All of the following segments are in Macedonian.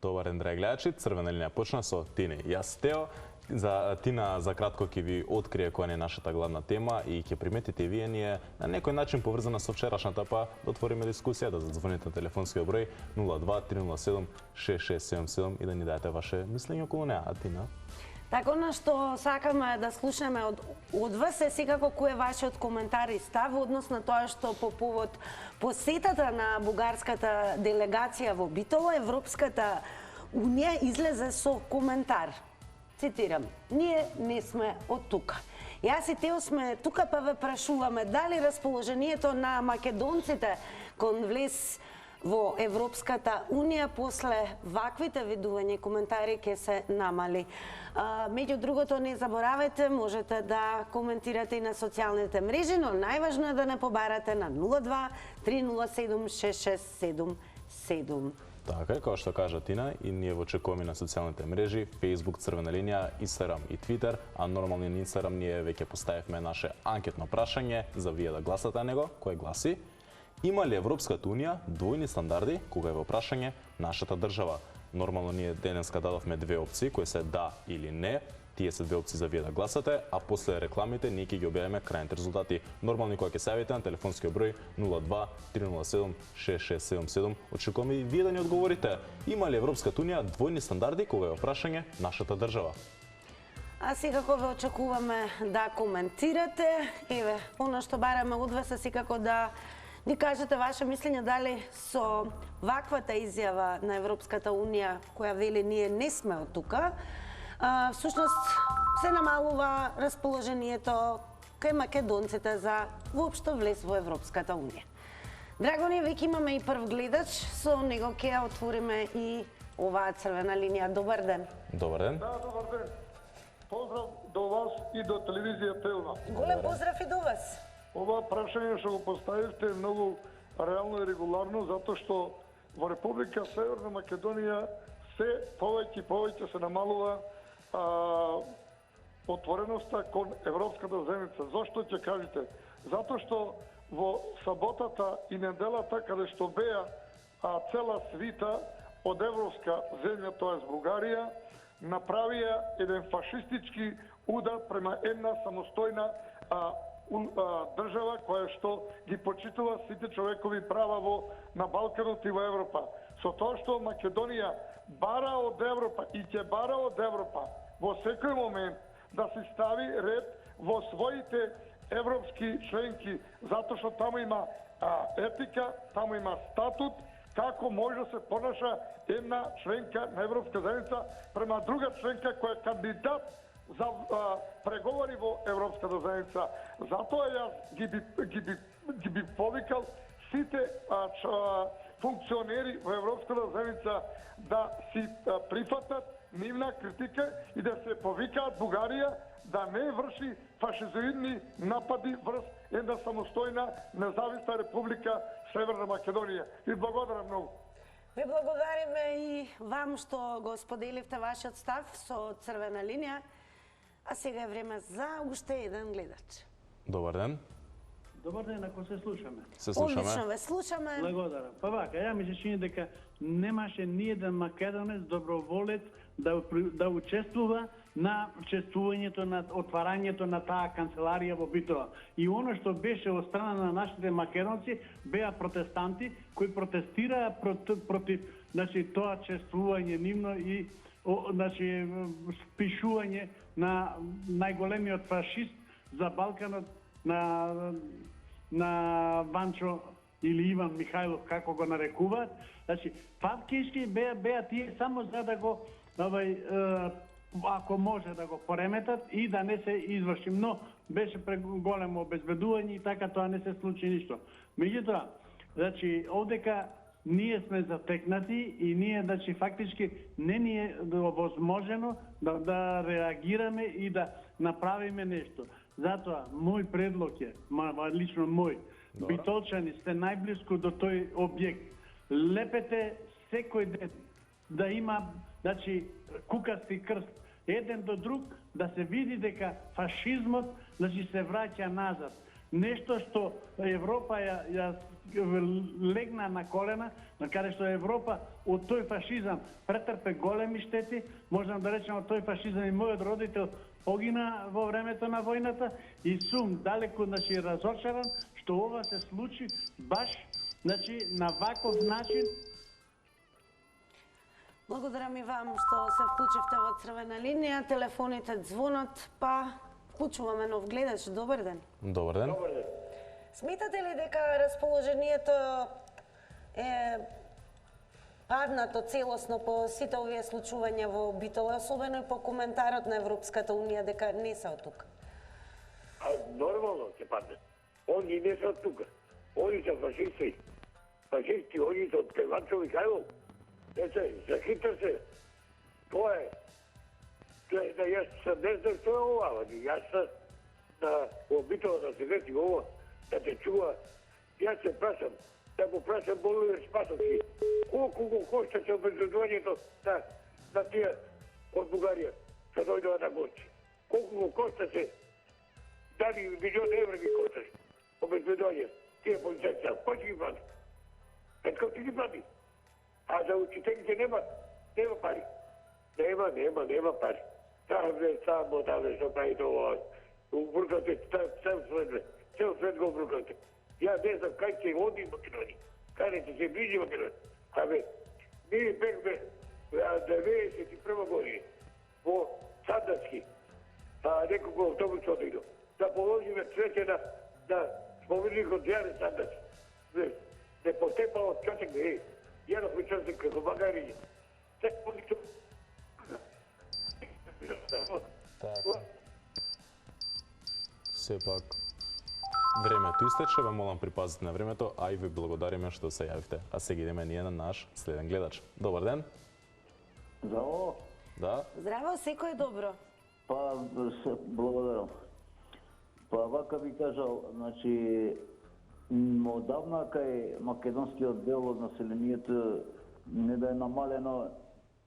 Добар ден, драги гледачи. Црвена линија почна со Тина. Јас Тео. За Тина за кратко ќе ви открие која е нашата главна тема и ќе приметите вие ние на некој начин поврзана со вчерашната, па да отвориме дискусија, да задзвоните на телефонскиот број 02-307-6677 и да ни дадете ваше мислење околу неа. А Тина? Така, она што сакаме да слушаме од вас е секако кој е вашиот коментар и став односно тоа што по повод посетата на бугарската делегација во Битола, Европската Унија излезе со коментар. Цитирам: "Ние не сме од тука." Јас и Тео сме тука, па ве прашуваме дали расположението на македонците кон влез во Европската Унија после ваквите видувања и коментари ќе се намали. Меѓу другото, не заборавајте, можете да коментирате и на социјалните мрежи, но најважно е да не побарате на 02-307-6677. Така е, како што кажа Тина, и ние во очекуваме на социјалните мрежи, Facebook, Црвена линија, Instagram и Twitter, а нормално на Instagram ние веќе поставивме наше анкетно прашање за вие да гласате на него, кој гласи: има ли Европската Унија двојни стандарди кога е во прашање нашата држава? Нормално ние денеска дадовме две опции, кои се да или не. Тие се две опции за вие да гласате, а после рекламите ние ќе ги објавиме крајните резултати. Нормално кога ќе се јавите на телефонскиот број 02-307-6677. Очекуваме и вие да ни одговорите. Има ли Европската Унија двојни стандарди кога е во прашање нашата држава? А секако ве очекуваме да коментирате. Еве, она што бараме од вас е секако да ни кажете ваше мислење дали со ваквата изјава на Европската Унија која вели ние не сме од тука, всушност се намалува расположението кај македонците за воопшто влез во Европската Унија. Драго ни, веќе имаме и прв гледач, со него ќе отвориме и оваа црвена линија. Добар ден. Добар ден. Да, добар ден. Поздрав до вас и до телевизија Телна. Голем поздрав и до вас. Ова прашање што го поставивте е многу реално и регуларно, затоа што во Република Северна Македонија се повеќе и повеќе се намалува отвореноста кон Европската заедница. Зошто ќе кажете? Затоа што во саботата и неделата, каде што беа цела свита од европска земја, тоа е Бугарија, направија еден фашистички удар према една самостојна држава која што ги почитува сите човекови права на Балканот и во Европа. Со тоа што Македонија бара од Европа и ќе бара од Европа во секој момент да се стави ред во своите европски членки, затоа што таму има етика, таму има статут, како може да се понаша една членка на Европска заедница према друга членка која е кандидат за преговори во Европската заедница. Затоа јас ги би повикал сите функционери во Европската заедница да си прифатат нивна критика и да се повикаат Бугарија да не врши фашизоидни напади врз една самостојна независна република Северна Македонија. Ви благодарам многу. Ви благодариме и вам што го споделивте вашиот став со Црвена линија. А сега е време за уште еден гледач. Добар ден. Добар ден, ако се слушаме. Се слушаме. Одлично ве слушаме. Благодарам. Па вака, ја ми се чини дека немаше ниеден македонец доброволец да учествува на чествувањето на отварањето на таа канцеларија во Битола. И оно што беше од страна на нашите македонци беа протестанти кои протестираа против тоа чествување нивно и спишување на најголемиот фашист за Балканот на Ванчо или Иван Михајлов, како го нарекуваат. Фактички беа тие само за да го ако може да го пореметат и да не се изврши. Но беше големо обезбедување и така тоа не се случи ништо. Меѓутоа, овдека ние сме затекнати и ние, фактички не ни е возможено да реагираме и да направиме нешто. Затоа, мој предлог е, лично мој, битолчани сте најблиску до тој објект. Лепете секој ден да има, кукасти крст, еден до друг, да се види дека фашизмот, се враќа назад. Нешто што Европа ја легна на колена, на каде што Европа од тој фашизам претрпе големи штети, можам да речем од тој фашизам и мојот родител погина во времето на војната и сум далеку разочаран што ова се случи баш на ваков начин. Благодарам и вам што се вклучивте во Црвена линија, телефоните звонат, па вклучуваме нов гледач. Добар ден. Добар ден. Сметате ли дека расположението е паднато целосно по сите овие случувања во Битола, особено и по коментарот на Европската Унија дека не се од тука? Нормално ќе падне. Они не се од тука. Они се фашисти. Фашисти, они се од Кевачо Михајлов. За Хитер се. Тоа е. Јас не знам што е ова. Јас на Битола да се вети ова, да те чува. Јас се прашам, да го прашам Боливер Спасовски. Колку го кошта се обезбедувањето на тие од Бугарија, што дојдоа на гости? Колку го кошта се? Дали милион евра ги кошташ обезбедување? Тие полицајци, кој ќе ги плати? Петков ќе ги плати? А за учителите нема пари. Нема пари. Само да што прави тоа. Убркате цел свет го убркате. Ја не знам кај ќе оди Македонија. Каде ќе се ближи Македонија. Ние бевме 91 година во Сандачки, неколку автобус одино, да положиме цвете на споменикот Јане Сандачки. Не потепало чотек, јадохме чотек како багариња. Сепак, времето истече, ве молам припазите на времето, а и ви благодариме што се јавивте. А сега идеме ние на наш следен гледач. Добар ден. Здраво. Да. Здраво, секој е добро. Па, благодарам. Па, вака би кажал, значи, одавна кај македонскиот дел од населението не да е намалено,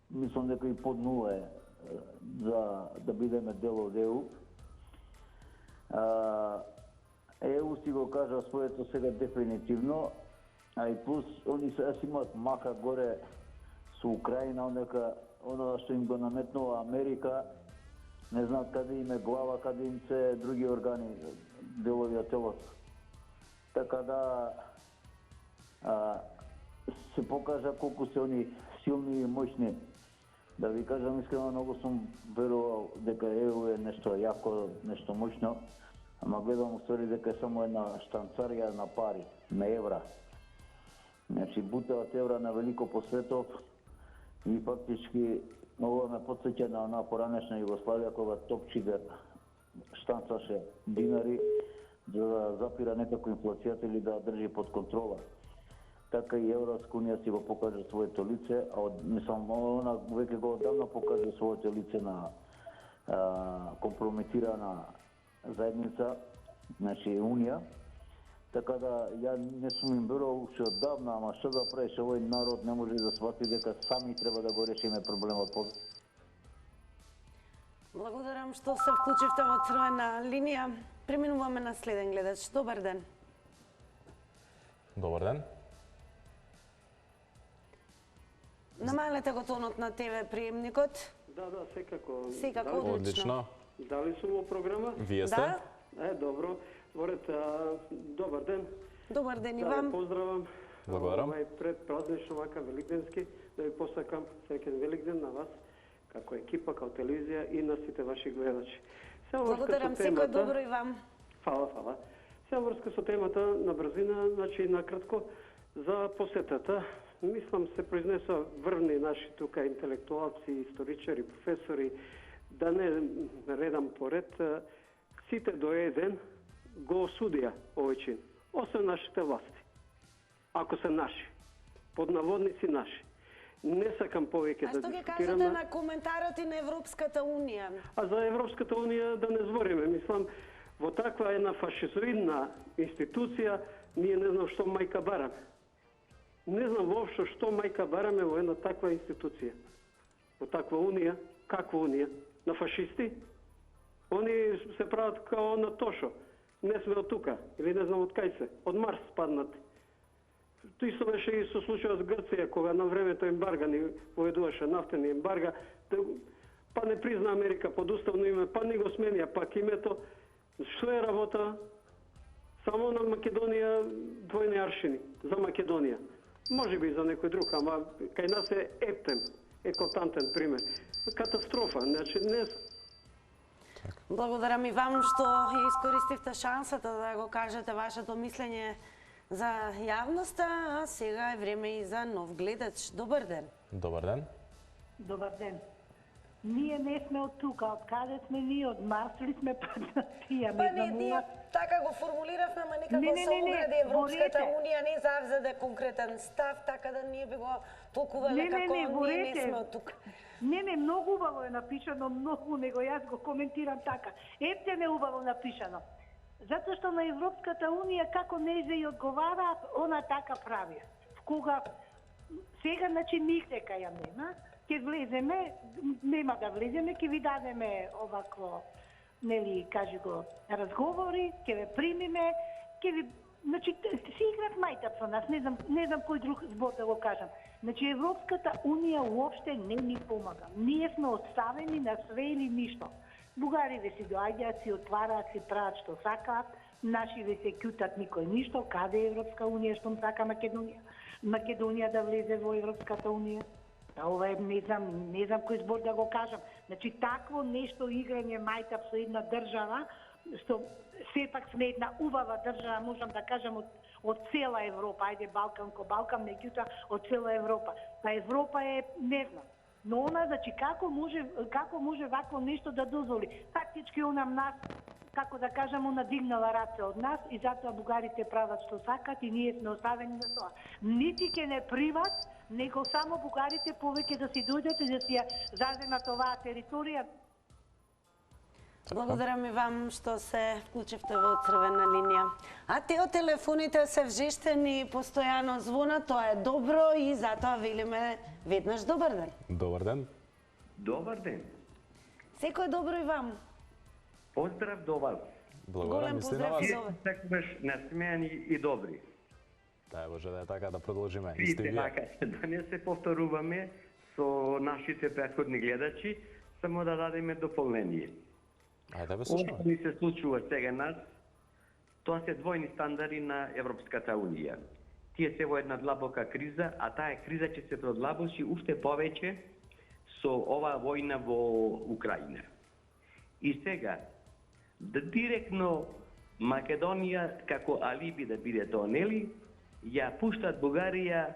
мислам дека и под нула е за да бидеме дел од ЕУ. ЕУ си го кажа своето сега дефинитивно, а и плюс они сега си имаат мака горе со Украина, оно што им го наметнува Америка, не знаат каде им е глава, каде им се други органи, делови од телото. Така да се покажа колку се они силни и моćни. Да ви кажам искрено, многу сум верувал дека ЕУ е нешто јако, нешто моćно, ама гледам уствари дека е само една штанцарија на пари, на евра. Значи, бутаат евра на велико по светот и фактички ова ме потсеќа на она поранешна Југославија кога Топчигер штанцаше динари за да запира некако инфлацијата или да држи под контрола. Така и Европска унија си го покажа своето лице, а мислам, она веќе го одамна покажа своето лице на компрометирана заедница, значи Унија. Така да ја не сум им верувал уште оддавна, ама што да правиш, овој народ не може да свати дека сами треба да го решиме проблемот. Благодарам што се вклучивте во Црвена линија. Преминуваме на следен гледач. Добар ден. Добар ден. Намалете го тонот на ТВ приемникот. Да, секако. Секако, Одлично. Дали сум во програма? Вие сте? Да. Добро. Добар ден. Добар ден и Да, вам. поздравам. Благодарам. Пред празнично вака великденски, да ви посакам среќен великден на вас, како екипа, како телевизија и на сите ваши гледачи. Благодарам, секој добро и вам. Фала. Сега врска со темата на брзина, значи накратко за посетата. Мислам се произнесоа врвни наши тука интелектуалци, историчари, професори, да не редам поред, сите до еден го осудија овој чин, освен нашите власти. Ако се наши, под наводници наши. Не сакам повеќе да дискутираме. А што ги кажете на коментарот и на Европската Унија? А за Европската Унија да не збориме. Мислам, во таква една фашизоидна институција, ние не знам што мајка бараме. Не знам воопшто што мајка бараме во една таква институција. Во таква Унија, каква Унија? На фашисти? Они се прават као на Тошо. не сме од тука, или не знам од кај се, од Марс спаднати. Тој исто беше и со случајот с Грција, кога на времето ембарга ни поведуваше нафтени ембарга, па не призна Америка под уставно име, па не го сменија пак името. Што е работа? Само на Македонија двојни аршини за Македонија. Може би за некој друг, ама кај нас е ептен, екотантен пример. Катастрофа, значи не. Благодарам и вам што ја искористивте шансата да го кажете вашето мислење за јавноста, а сега е време и за нов гледач. Добар ден. Добар ден. Добар ден. Ние не сме од тука, од каде сме ние, од Марс ли сме паднатија? Па ние така го формулиравме, ама некако се огради Европската унија не завзеде конкретен став, така да ние би го толкувале како ние не сме од тука. Не, многу убаво е напишано, многу, него јас го коментирам така. Ептен е убаво напишано. Затоа што на Европската унија како не се и одговара, она така прави. Кога сега, значи, нигде ја нема, ќе влеземе, нема да влеземе, ќе ви дадеме овакво, нели, кажи го, разговори, ќе ве примиме, ќе ви, значи, си играт мајтап со нас, не знам кој друг збор да го кажам. Значи, Европската унија уопште не ни помага. Ние сме оставени на све или ништо. Бугариве си доаѓаат, си отвараат, си прават што сакаат, нашиве се кјутат никој ништо, каде е Европска унија, штом сака Македонија? Македонија да влезе во Европската унија? Ова е, не знам кој збор да го кажам. Значи, такво нешто играње мајтап со една држава, што сепак сме една убава држава, можам да кажам, од цела Европа, ајде Балкан ко Балкан, меѓутоа од цела Европа. Па Европа е, не знам, но она, значи, како може вакво нешто да дозволи? Фактички она нас, како да кажам, она дигнала раце од нас и затоа бугарите прават што сакат и ние сме оставени на тоа. Нити ќе не примат, него само бугарите повеќе да си дојдат и да си ја заземат оваа територија. Благодарам и вам што се вклучивте во црвена линија. А телефоните се вжештени, постојано звона, тоа е добро и затоа велиме веднаш добар ден. Добар ден. Добар ден. Секој добро и вам. Поздрав до вас. Благодарам и на вас. Вие сте секогаш насмеани и добри. Дај Боже да е така, да продолжиме. Видите, да не се повторуваме со нашите претходни гледачи, само да дадеме дополнение. Ајде бе, Ова што ни се случува сега нас, тоа се двојни стандарди на Европската унија. Тие се во една длабока криза, а таа криза ќе се продлабочи уште повеќе со оваа војна во Украина. И сега, да директно Македонија, како алиби да биде тоа, нели, ја пуштат Бугарија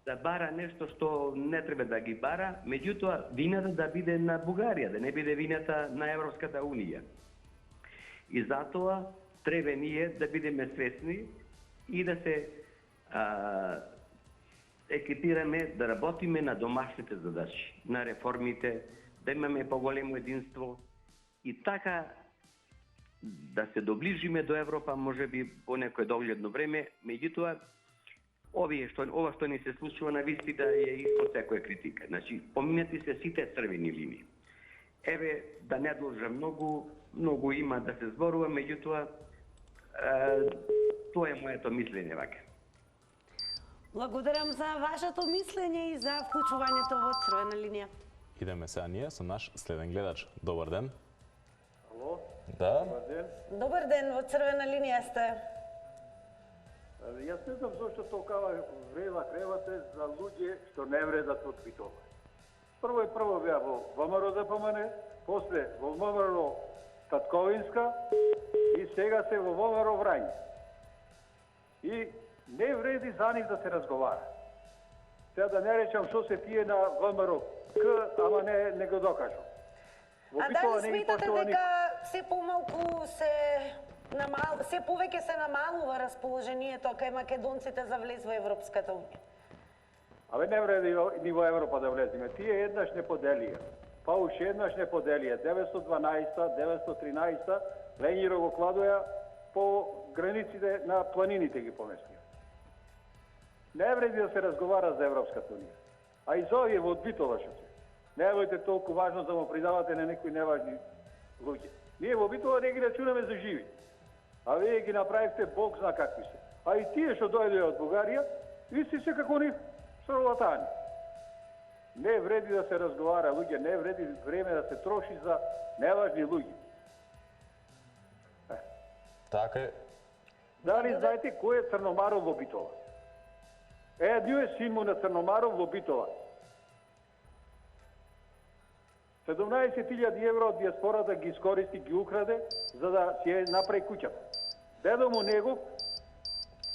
да бара нешто што не треба да ги бара, меѓутоа вината да биде на Бугарија, да не биде вината на Европската унија. И затоа треба ние да бидеме свесни и да се екипираме, да работиме на домашните задачи, на реформите, да имаме поголемо единство и така да се доближиме до Европа, може би по некој догледно време, меѓутоа ова што ни се случува на виспита е испод секоја критика. Значи, поминати се сите црвени линии. Еве, да не должам многу има да се зборува, меѓутоа тоа е моето мислење вака. Благодарам за вашето мислење и за вклучувањето во црвена линија. Идеме сега ние со наш следен гледач. Добар ден. Ало? Да. Добар ден. Добар ден, во црвена линија сте. Јас не знам зашто толкова вреда кревате за луѓе што не вредат од Битола. Прво беа во ВМРО ДПМН, после во ВМРО Татковинска и сега се во ВМРО Врање. И не вреди за нив да се разговара. Сега да не речам што се пие на ВМРО К, ама не го докажам. А дали сметате дека се помалку се повеќе се намалува расположението кај македонците за влез во Европската унија? Абе не вреди ни во Европа да влеземе. Тие еднаш не поделија. Па уште еднаш не поделија. 912-та, 913-та, Ленјиро го кладоја по границите на планините ги поместија. Не вреди да се разговара за Европската унија. А и за овие во Битола што се. Не е толку важно да му придавате на некои неважни луѓе. Ние во Битола не ги рачунаме за живи. А вие ги направивте Бог зна какви се. А и тие што дојде од Бугарија, исти се како ни шарлатани. Не вреди да се разговара, луѓе, не вреди време да се троши за неважни луѓе. Така е. Дали знаете кој е Црномаров во Битола? Едниот е син му на Црномаров во Битола. 17.000 евро од диаспората ги искористи, ги украде, за да си ја направи куќата. Дедо му негов,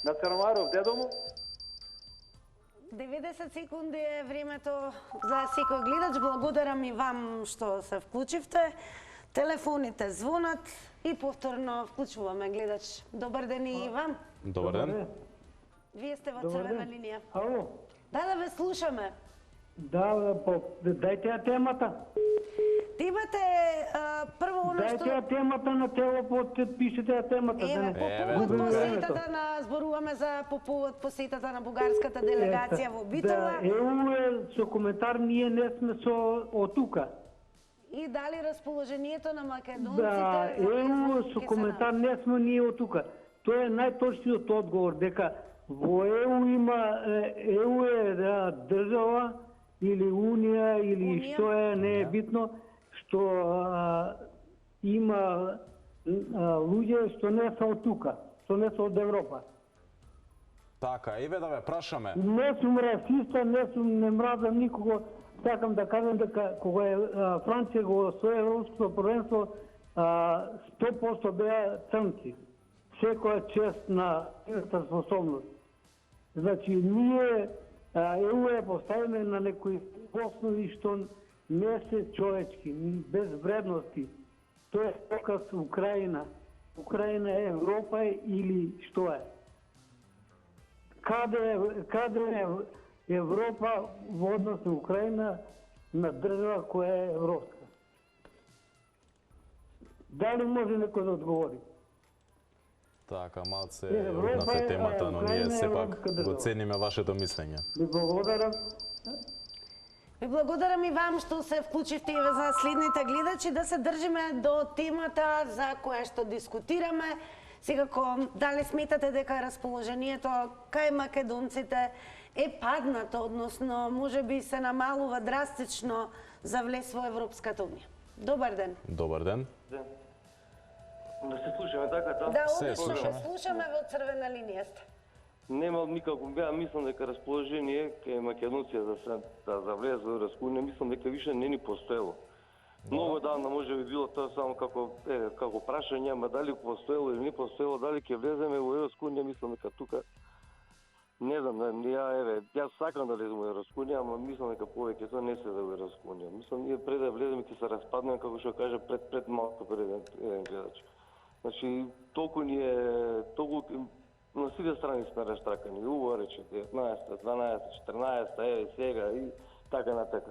на Црномаров дедо му, 90 секунди е времето за секој гледач. Благодарам и вам што се вклучивте. Телефоните звонат и повторно вклучуваме гледач. Добар ден и вам. Добар ден. Вие сте во црвена линија. Ало? Да ве слушаме. Да, дајте ја темата. Темата е прво оно што... Дајте ја темата на телопот, пишете ја темата. Еве, по повод посетата на... Зборуваме за по повод посетата на бугарската делегација во Битола. Да, ЕУ е со коментар, ние не сме со од тука. И дали расположението на македонците... Да, ЕУ со коментар не сме ние од тука. Тоа е најточниот одговор, дека во ЕУ има... ЕУ е држава или Унија или што е, не е битно, што има луѓе што не се од тука, што не се од Европа. Така, еве да ве прашаме. Не сум расиста, не мразам никого. Сакам да кажам дека кога Франција го освои Европското првенство, 100% беа црнци. Секоја чест на црната способност. Значи, ние ЕУ е поставиме на некои основи што не се човечки, без вредности. Тоа е показ Украина. Украина е Европа или што е? Каде е Европа во однос на Украина на држава која е европска? Дали може некој да одговори? Така, малце урнавте темата, но ние сепак го цениме вашето мислење. Ви благодарам. Ви благодарам и вам што се вклучивте и за следните гледачи, да се држиме до темата за која што дискутираме. Секако, дали сметате дека расположението кај македонците е паднато, односно можеби се намалува драстично за влез во Европската Унија? Добар ден. Добар ден. Да се слушаме така, да? Да, одлично се слушаме, во црвена линија сте. Нема никако беа, мислам дека расположение кај Македонција да влезе во Европска Унија, мислам дека више не ни постоело. Многу давно може би било тоа само како прашање, ама дали постоело или не постоело, дали ќе влеземе во Европска Унија, мислам дека тука не знам, јас сакам да влезем во Европска Унија, ама мислам дека повеќето не се за Европска Унија. Мислам ние пред да влеземе ќе се распаднеме, како што кажа пред малку пред еден гледач. Значи толку на сите страни сме раштракани, убаво рече 19, 12, 14, сега и така натака.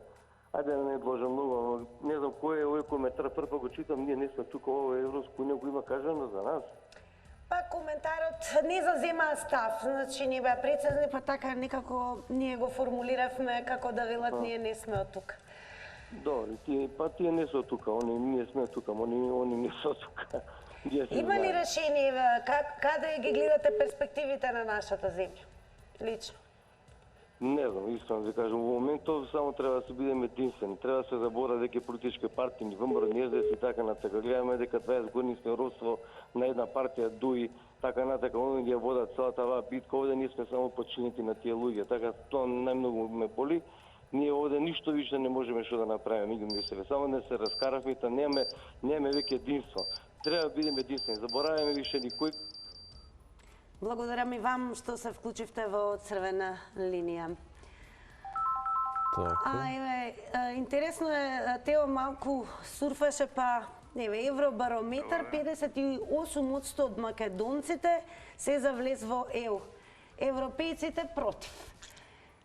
Ајде да не изложам многу, но не знам кој е овој коментар, прв го читам, ние не сме тука, ова Европска Унија го има кажано за нас. Па коментарот не зазема став, значи не беа прецизни, па така некако ние го формулиравме како да велат ние не сме од тука. Добре, тие не се од тука, ние сме тука, они не се од тука. Има ли решение, каде ги гледате перспективите на нашата земја? Лично? Не знам, искрено да кажам, во моментов само треба да се бидеме единствени, треба да се забора дека политички партии ни вмрат, ни езес и така натака. Гледаме дека 20 години сме родство на една партија ДУИ, така натака, они ги ја водат целата оваа битка, овде ние сме само подчинети на тие луѓе, така тоа најмногу ме боли. Ние овде ништо више не можеме што да направиме, мислиме, само да се раскаравме, та немаме веќе единство. Треба да бидеме единствени, забораваме више никој. Благодарам и вам што се вклучивте во црвена линија. Интересно е, Тео малку сурфаше, па Евробарометар, 58% од македонците се за влез во ЕУ. Европејците против.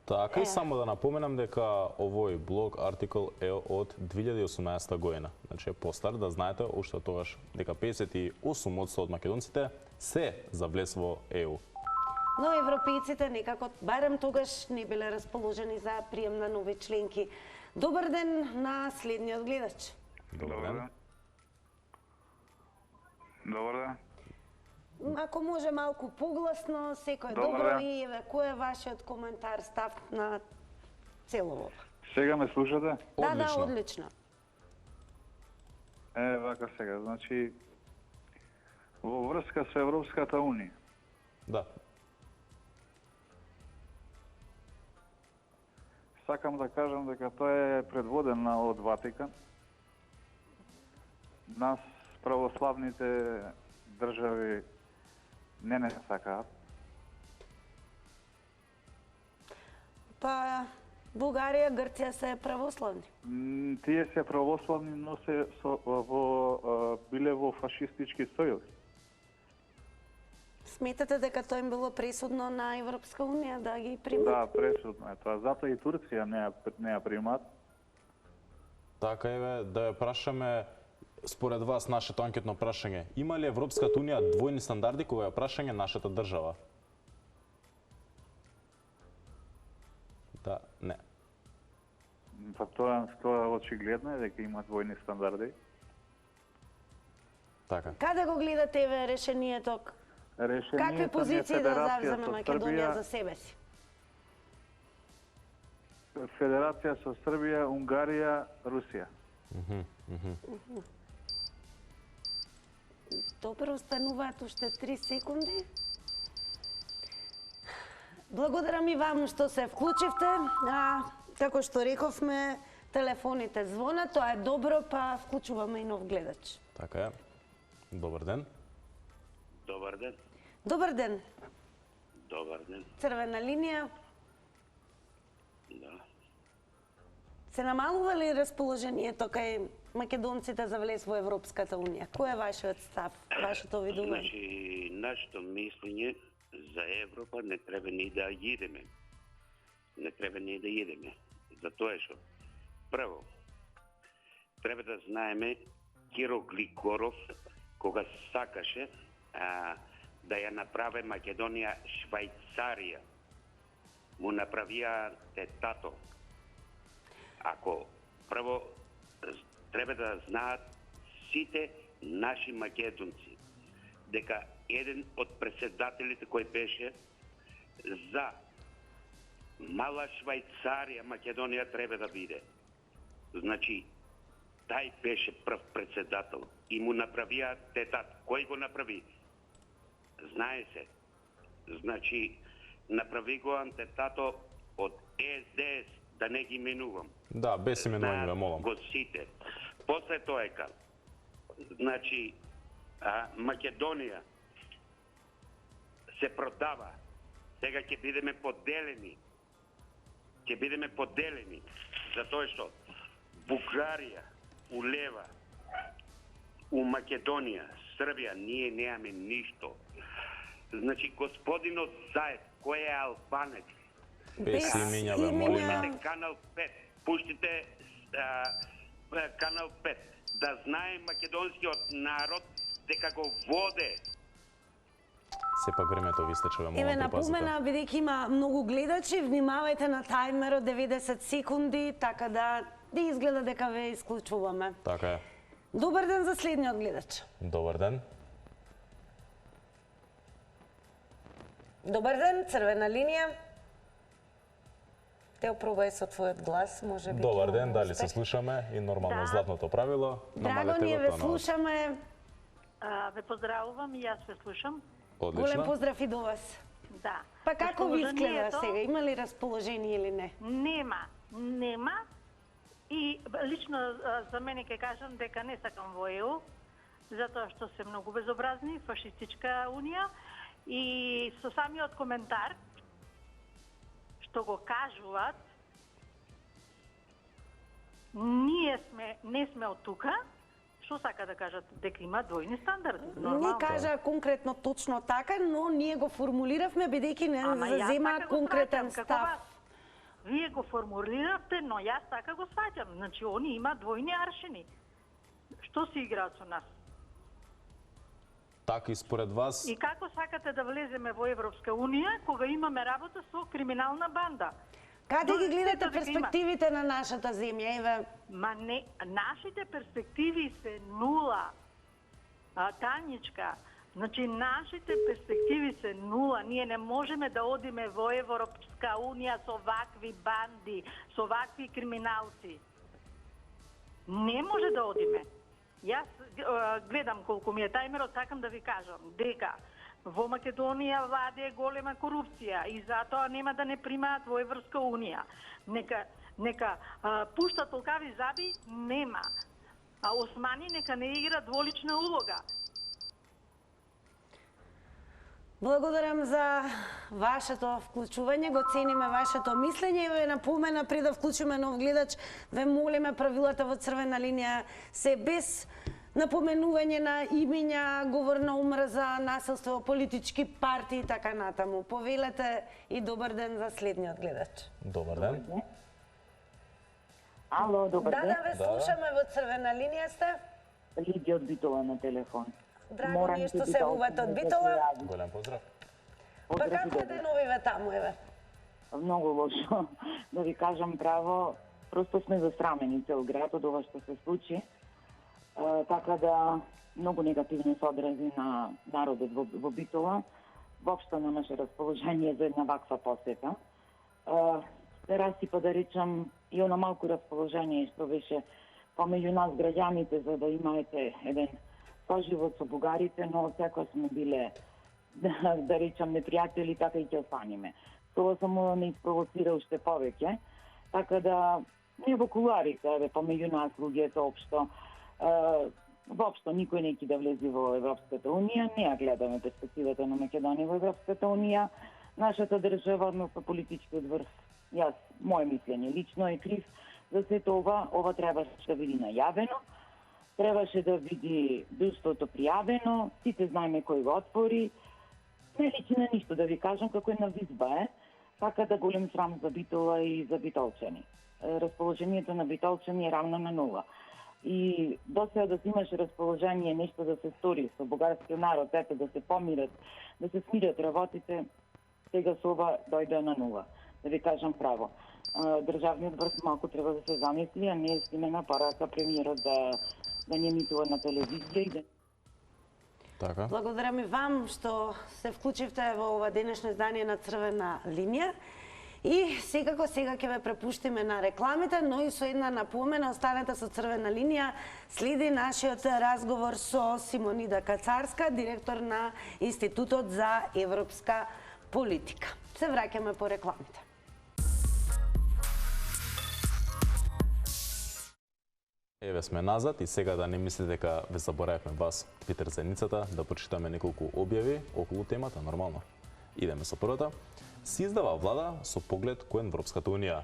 Така и само да напоменам дека овој блог артикл е од 2018 година. Значи е постар, да знаете уште тогаш дека 58% од македонците се за влез во ЕУ. Но европејците некако барем тогаш не биле расположени за прием на нови членки. Добар ден на следниот гледач. Добар ден. Добар ден. Ако може малку погласно, секој Добар добро ден. и еве кој е вашиот коментар, став на цело ова? Сега ме слушате? Да, одлично. Вака сега, значи во врска со Европската Унија. Да. Сакам да кажам дека тоа е предводен од Ватикан. Нас, православните држави, не сакаат. Па Бугарија, Грција се православни. Тие се православни, но се биле во фашистички сојуз. Сметате дека тоа им било пресудно на Европска Унија да ги примат? Да, пресудно е тоа. Затоа и Турција не ја примат. Така еве, да ја прашаме според вас нашето анкетно прашање. Има ли Европската Унија двојни стандарди кога ја прашање нашата држава? Да, не. Па тоа очигледно е дека има двојни стандарди. Така. Каде го гледате еве решението? Какви позиции да завземе Македонија за себе си? Федерација со Србија, Унгарија, Русија. Добро, остануваат уште 3 секунди. Благодарам и вам што се вклучивте. Како што рековме, телефоните звонат, тоа е добро, па вклучуваме и нов гледач. Така е. Добар ден. Добар ден. Добар ден. Добар ден. Црвена линија. Да. Се намалува ли расположението кај македонците за влез во Европската Унија? Кој е вашиот став, вашето видување? Значи, нашето мислење за Европа не треба ни да идеме. Не треба ни да идеме. Затоа што прво треба да знаеме Киро Глигоров кога сакаше да ја направи Македонија Швајцарија. Му направија тето. Ако прво треба да знаат сите наши македонци дека еден од председателите кој беше за мала Швајцарија Македонија треба да биде. Значи, тај беше прв председател и му направија тетат. Кој го направи? Знае се. Значи, направи го антетато од СДС, да не ги именувам. Да, без именување, ве молам. Го сите. После тоа е значи, Македонија се продава. Сега ќе бидеме поделени. Ќе бидеме поделени. Затоа што Бугарија улева у Македонија, Србија, ние немаме ништо. Значи, господинот Заев, кој е албанец, Без имиња, ве молиме. пуштите Канал 5, пуштите Канал 5, да знае македонскиот народ дека го воде. Сепак времето ви истече, ве молам, Еве припазите. напомена, бидејќи има многу гледачи, внимавајте на тајмерот 90 секунди, така да изгледа дека ве исклучуваме. Така е. Добар ден за следниот гледач. Добар ден. Добар ден, црвена линија. Те опробај со твојот глас, може би. Добар ќе ден, имаме дали успех. се слушаме и нормално Да. златното правило. Драго намалете ние го ве тонот. слушаме. Ве поздравувам и јас ве слушам. Голем Одлично. поздрав и до вас. Да. Па како ви изгледа Расположението сега? Има ли расположение или не? Нема. И лично за мене ќе кажам дека не сакам во ЕУ, затоа што се многу безобразни, фашистичка унија, и со самиот коментар што го кажуваат, не сме од тука, што сака да кажат дека има двојни стандарди. Не кажа конкретно точно така, но ние го формулиравме бидејќи не зазема конкретен став. Вие го формулиравте, но јас така го сваќам. Значи, они има двојни аршини. Што се играат со нас? Така и според вас, И како сакате да влеземе во Европска Унија, кога имаме работа со криминална банда? Каде ги Додека гледате дека има. перспективите на нашата земја? Еве, Ма не, нашите перспективи се нула. Таничка, Значи, нашите перспективи се нула. Ние не можеме да одиме во Европска унија со вакви банди, со вакви криминалци. Не може да одиме. Јас гледам колку ми е тајмерот, сакам да ви кажам дека во Македонија владее голема корупција и затоа нема да не примаат во Европска унија. Нека пушта толкави заби, нема. А Османи нека не игра дволична улога. Благодарам за вашето вклучување, го цениме вашето мислење и ве напомена пред да вклучиме нов гледач, ве молиме правилата во црвена линија се без напоменување на имиња, говор на омрза, насилство, политички партии и така натаму. Повелете и добар ден за следниот гледач. Добар ден. Ало, добар ден. Да, ве слушаме во црвена линија сте. Лидија од Битола на телефон. Драго ми е што се јавувате од Битола. Голем поздрав. Па како е деновиве таму, еве? Многу лошо. Да ви кажам право, просто сме засрамени цел град од ова што се случи. Така да, многу негативни се одрази на народот во Битола. Воопшто немаше расположение за една ваква посета. Се расипа, да речам, и оно малку расположение што беше помеѓу нас граѓаните, за да имаете еден соживот со бугарите, но секој сме биле, да речам, непријатели, така и ќе останеме. Тоа само не испровоцира уште повеќе. Така да, не во куларите, помеѓу нас луѓето општо, воопшто никој не ќе да влезе во Европската унија, не ја гледаме перспективата на Македонија во Европската унија. Нашата држава, односно политичкиот врв, јас, моје мислење лично е крив за сето ова требаше да биде најавено, требаше да биде дуството пријавено, сите знаеме кој го отвори. Не личи на ништо, да ви кажам, како една визба е, така да голем срам за Битола и за битолчани. Расположението на битолчани е равно на нула. И до сега да си имаш расположение нешто да се стори со бугарскиот народ, ете да се помират, да се смират работите, сега со ова дојде на нула. Да ви кажам право. Државниот врв малку треба да се замисли, а не стимена порака премиерот да не емитува на телевизија и да... Така. Благодарам и вам што се вклучивте во ова денешно издание на Црвена линија. И секако сега ќе ве препуштиме на рекламите, но и со една напомена, останете со Црвена линија, следи нашиот разговор со Симонида Кацарска, директор на Институтот за европска политика. Се враќаме по рекламите. Еве сме назад и сега да не мислите дека ве заборавивме вас, Питер Зеницата, да прочитаме неколку објави околу темата, нормално. Идеме со првата. Се издава влада со поглед кон Европската унија.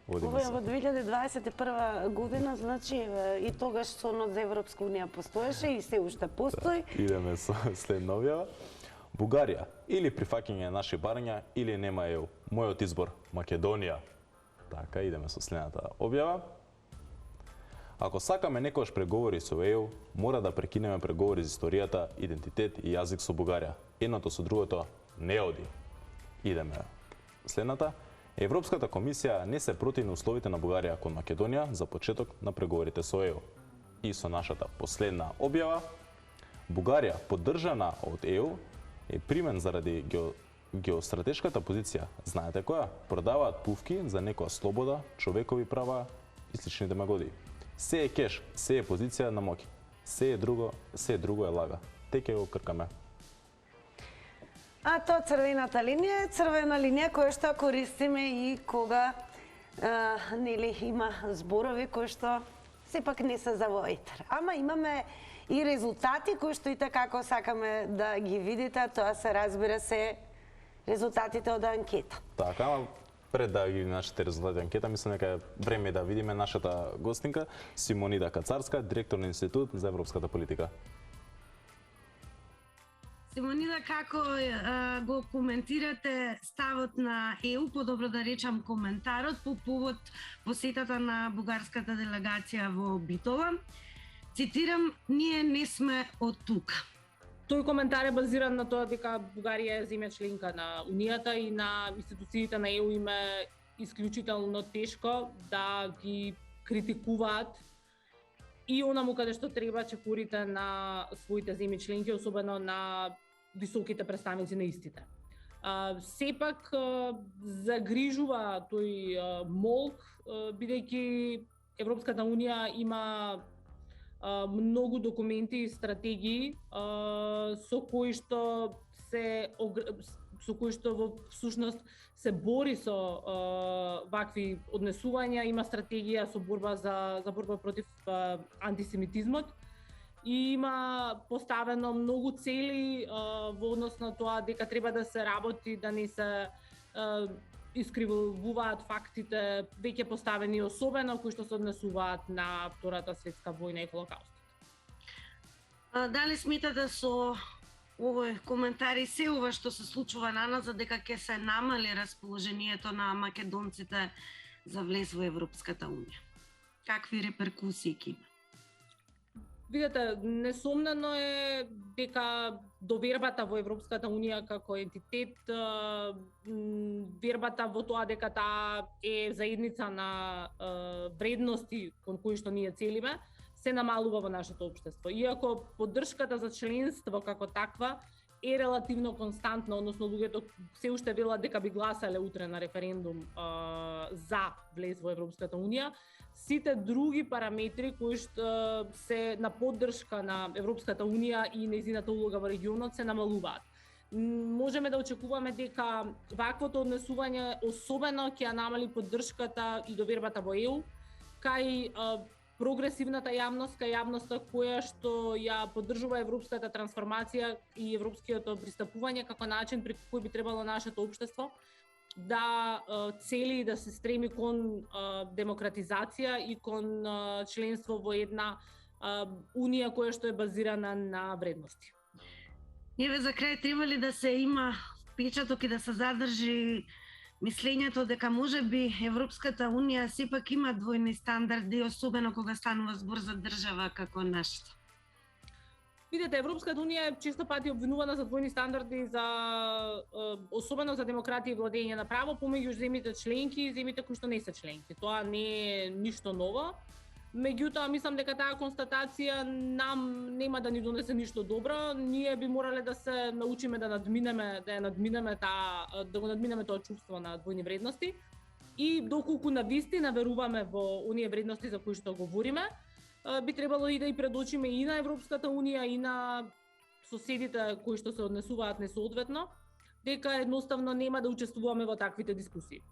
Ова е во 2021 година, значи и тогаш сонот за Европска унија постоеше и се уште постои. Идеме со следна објава. Бугарија, или прифаќање наши барања, или нема ЕУ. Мојот избор, Македонија. Така, идеме со следната објава. Ако сакаме некојаш преговори со ЕУ, мора да прекинеме преговори за историјата, идентитет и јазик со Бугарија. Едното со другото не оди. Идеме следната. Европската комисија не се противни условите на Бугарија кон Македонија за почеток на преговорите со ЕУ. И со нашата последна објава, Бугарија, поддржана од ЕУ, е примен заради геостратешката позиција. Знаете која? Продаваат пувки за некоја слобода, човекови права и слични демагогии. Се е кеш, се е позиција на моќ. Се е друго е лага. Те ќе го кркаме. А тоа црвената линија е црвена линија која што користиме и кога нели има зборови кои што сепак не се за во етер. Ама имаме и резултати кои што и како сакаме да ги видите, тоа се разбира се резултатите од анкета. Така, ама пред да ги нашите резултати анкета, мислам дека е време да видиме нашата гостинка Симонида Кацарска, директор на Институт за европската политика. Симонида, како го коментирате ставот на ЕУ, подобро да речам коментарот по повод посетата на бугарската делегација во Битола? Цитирам, ние не сме од тука. Тој коментар е базиран на тоа дека Бугарија е земја членка на Унијата и на институциите на ЕУ им е исклучително тешко да ги критикуваат и онаму каде што треба чекорите на своите земји членки, особено на високите представници на истите. Сепак загрижува тој молк, бидејќи Европската унија има многу документи и стратегии со кои што во всушност се бори со вакви однесувања, има стратегија со борба за борба против антисемитизмот и има поставено многу цели во однос на тоа дека треба да се работи, да не се искривуваат фактите веќе поставени, особено кои што се однесуваат на Втората светска војна и Холокаустот. Дали сметате со овој коментар и се ова што се случува на нас, дека ќе се намали расположението на македонците за влез во Европската унија? Какви реперкусии ќе има? Видете, несомнено е дека довербата во Европската унија како ентитет, вербата во тоа дека таа е заедница на вредности кон кои што ние целиме, се намалува во нашето општество. Иако поддршката за членство како таква е релативно константна, односно луѓето се уште велат дека би гласале утре на референдум за влез во Европската унија, сите други параметри кои што се на поддршка на Европската унија и нејзината улога во регионот се намалуваат. Можеме да очекуваме дека ваквото однесување особено ќе намали поддршката и довербата во ЕУ кај прогресивната јавност, кај јавноста која што ја поддржува европската трансформација и европското пристапување како начин преку кој би требало нашето општество да цели и да се стреми кон демократизација и кон членство во една унија која што е базирана на вредности. Еве за крај, треба ли да се има впечаток и да се задржи мислењето дека можеби Европската унија сепак има двојни стандарди, особено кога станува збор за држава како нашата? Видете, Европската унија е често пати обвинувана за двојни стандарди, особено за демократија и владење на право помеѓу земјите членки и земјите кои што не се членки. Тоа не е ништо ново. Меѓутоа, мислам дека таа констатација нам нема да ни донесе ништо добро. Ние би морале да се научиме да надминеме го надминеме тоа чувство на двојни вредности и доколку навистина веруваме во оние вредности за кои што говориме, би требало и да и предочиме и на Европската унија и на соседите кои што се однесуваат несоодветно, дека едноставно нема да учествуваме во таквите дискусии.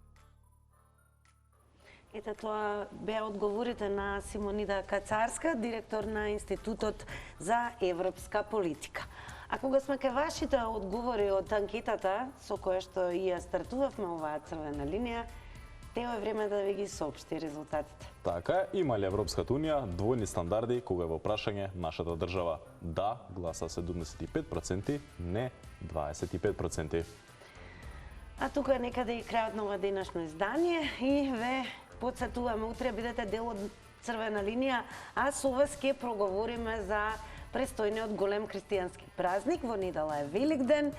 Ете, тоа беа одговорите на Симонида Кацарска, директор на Институтот за европска политика. А кога сме кај вашите одговори од анкетата со која што и ја стартувавме оваа црвена линија, тео е време да ви ги соопшти резултатите. Така, има ли Европската унија двојни стандарди кога е во прашање нашата држава? Да, гласа 75%, не 25%. А тука е некаде и крајот на ова денешно издание и ве подсетуваме, утре бидете дел од Црвена линија, а со вас ќе проговориме за престојниот голем христијански празник, во недела е Великден.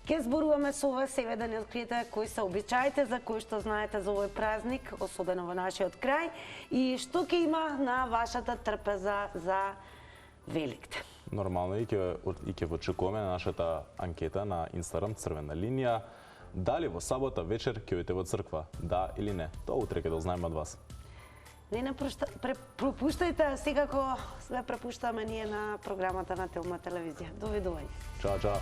Ќе зборуваме со вас, себе да ни откриете кои се обичаите за кои што знаете за овој празник, особено во нашиот крај, и што ќе има на вашата трпеза за Великден. Нормално и ќе очекуваме на нашата анкета на Инстаграм Црвена линија. Дали во сабота вечер ќе одите во црква? Да или не? Тоа утре ќе дознаеме од вас. Не пропуштајте, секако све препуштаме ние на програмата на Телма телевизија. Довидување. Чао, чао.